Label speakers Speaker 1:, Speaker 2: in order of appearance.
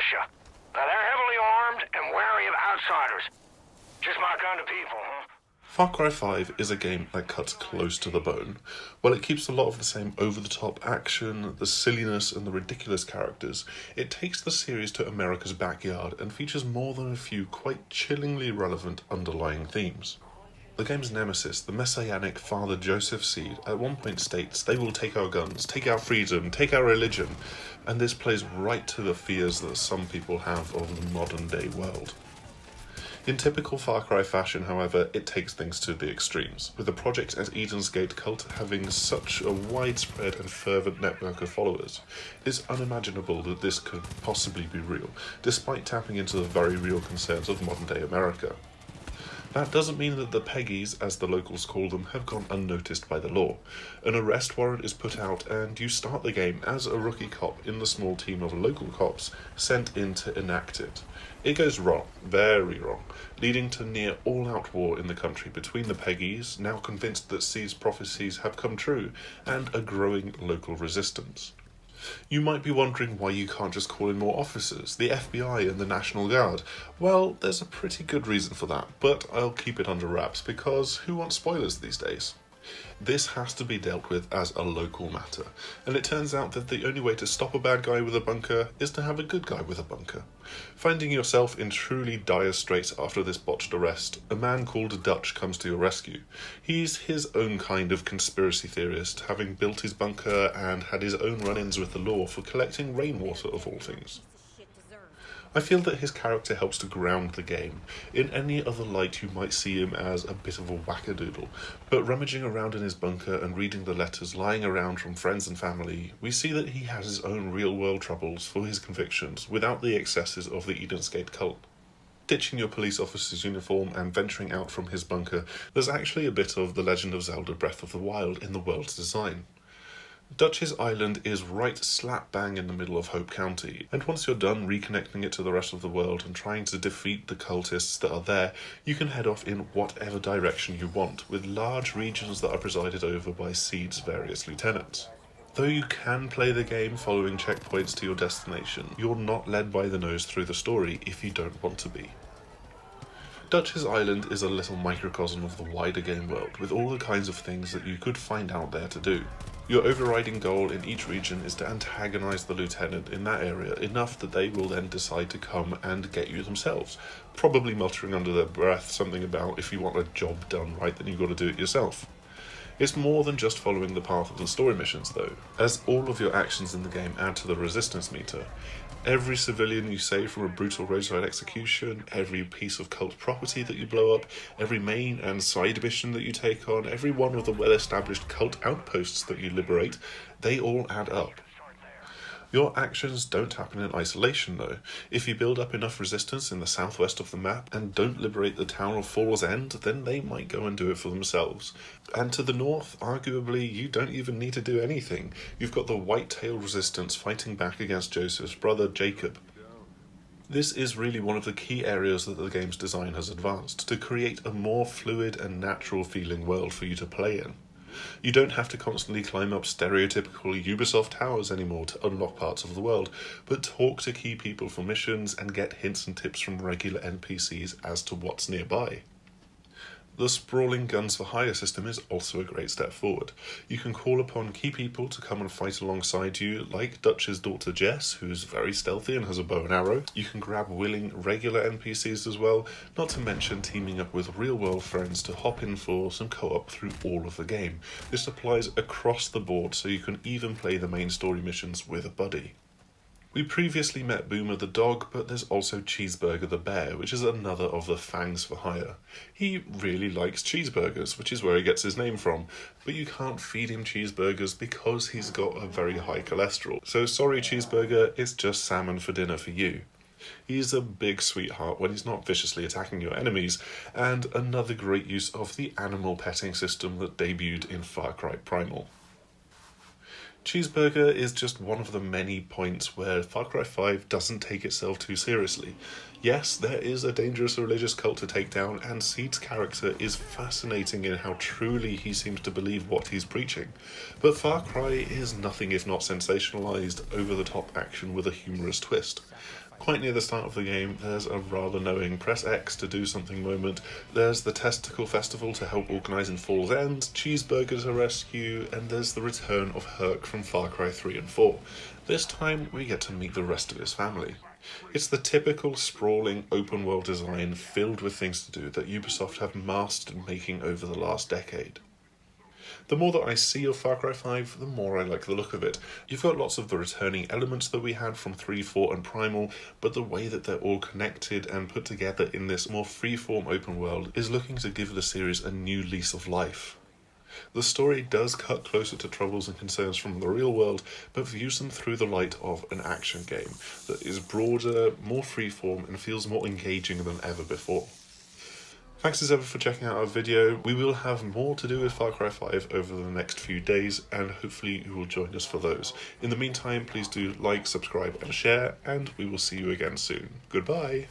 Speaker 1: militia. Now, they're heavily armed and wary of outsiders. Just my kind of people, huh?
Speaker 2: Far Cry 5 is a game that cuts close to the bone. While it keeps a lot of the same over-the-top action, the silliness and the ridiculous characters, it takes the series to America's backyard and features more than a few quite chillingly relevant underlying themes. The game's nemesis, the messianic Father Joseph Seed, at one point states, "They will take our guns, take our freedom, take our religion," and this plays right to the fears that some people have of the modern-day world. In typical Far Cry fashion, however, it takes things to the extremes, with the project as Eden's Gate cult having such a widespread and fervent network of followers. It's unimaginable that this could possibly be real, despite tapping into the very real concerns of modern-day America. That doesn't mean that the Peggies, as the locals call them, have gone unnoticed by the law. An arrest warrant is put out and you start the game as a rookie cop in the small team of local cops sent in to enact it. It goes wrong, very wrong, leading to near all-out war in the country between the Peggies, now convinced that Seed's prophecies have come true, and a growing local resistance. You might be wondering why you can't just call in more officers, the FBI and the National Guard. Well, there's a pretty good reason for that, but I'll keep it under wraps because who wants spoilers these days? This has to be dealt with as a local matter, and it turns out that the only way to stop a bad guy with a bunker is to have a good guy with a bunker. Finding yourself in truly dire straits after this botched arrest, a man called Dutch comes to your rescue. He's his own kind of conspiracy theorist, having built his bunker and had his own run-ins with the law for collecting rainwater of all things. I feel that his character helps to ground the game. In any other light you might see him as a bit of a wackadoodle, but rummaging around in his bunker and reading the letters lying around from friends and family, we see that he has his own real-world troubles for his convictions without the excesses of the Eden's Gate cult. Ditching your police officer's uniform and venturing out from his bunker, there's actually a bit of The Legend of Zelda Breath of the Wild in the world's design. Dutch's Island is right slap bang in the middle of Hope County, and once you're done reconnecting it to the rest of the world and trying to defeat the cultists that are there, you can head off in whatever direction you want, with large regions that are presided over by Seed's various lieutenants. Though you can play the game following checkpoints to your destination, you're not led by the nose through the story if you don't want to be. Dutch's Island is a little microcosm of the wider game world, with all the kinds of things that you could find out there to do. Your overriding goal in each region is to antagonise the lieutenant in that area enough that they will then decide to come and get you themselves, probably muttering under their breath something about if you want a job done right then you've got to do it yourself. It's more than just following the path of the story missions though, as all of your actions in the game add to the resistance meter. Every civilian you save from a brutal roadside execution, every piece of cult property that you blow up, every main and side mission that you take on, every one of the well-established cult outposts that you liberate, they all add up. Your actions don't happen in isolation though. If you build up enough resistance in the southwest of the map and don't liberate the town of Fall's End, then they might go and do it for themselves. And to the north, arguably, you don't even need to do anything. You've got the white-tail resistance fighting back against Joseph's brother Jacob. This is really one of the key areas that the game's design has advanced, to create a more fluid and natural feeling world for you to play in. You don't have to constantly climb up stereotypical Ubisoft towers anymore to unlock parts of the world, but talk to key people for missions and get hints and tips from regular NPCs as to what's nearby. The sprawling guns for hire system is also a great step forward. You can call upon key people to come and fight alongside you, like Dutch's daughter Jess, who's very stealthy and has a bow and arrow. You can grab willing regular NPCs as well, not to mention teaming up with real-world friends to hop in for some co-op through all of the game. This applies across the board, so you can even play the main story missions with a buddy. We previously met Boomer the dog, but there's also Cheeseburger the bear, which is another of the fangs for hire. He really likes cheeseburgers, which is where he gets his name from, but you can't feed him cheeseburgers because he's got a very high cholesterol. So sorry Cheeseburger, it's just salmon for dinner for you. He's a big sweetheart when he's not viciously attacking your enemies, and another great use of the animal petting system that debuted in Far Cry Primal. Cheeseburger is just one of the many points where Far Cry 5 doesn't take itself too seriously. Yes, there is a dangerous religious cult to take down, and Seed's character is fascinating in how truly he seems to believe what he's preaching. But Far Cry is nothing if not sensationalised, over-the-top action with a humorous twist. Quite near the start of the game, there's a rather knowing press X to do something moment. There's the Testicle Festival to help organise in Fall's End, Cheeseburger to rescue, and there's the return of Herc from Far Cry 3 and 4. This time, we get to meet the rest of his family. It's the typical sprawling open world design filled with things to do that Ubisoft have mastered making over the last decade. The more that I see of Far Cry 5, the more I like the look of it. You've got lots of the returning elements that we had from 3, 4 and Primal, but the way that they're all connected and put together in this more freeform open world is looking to give the series a new lease of life. The story does cut closer to troubles and concerns from the real world, but views them through the light of an action game that is broader, more freeform, and feels more engaging than ever before. Thanks as ever for checking out our video. We will have more to do with Far Cry 5 over the next few days, and hopefully you will join us for those. In the meantime, please do like, subscribe and share, and we will see you again soon. Goodbye!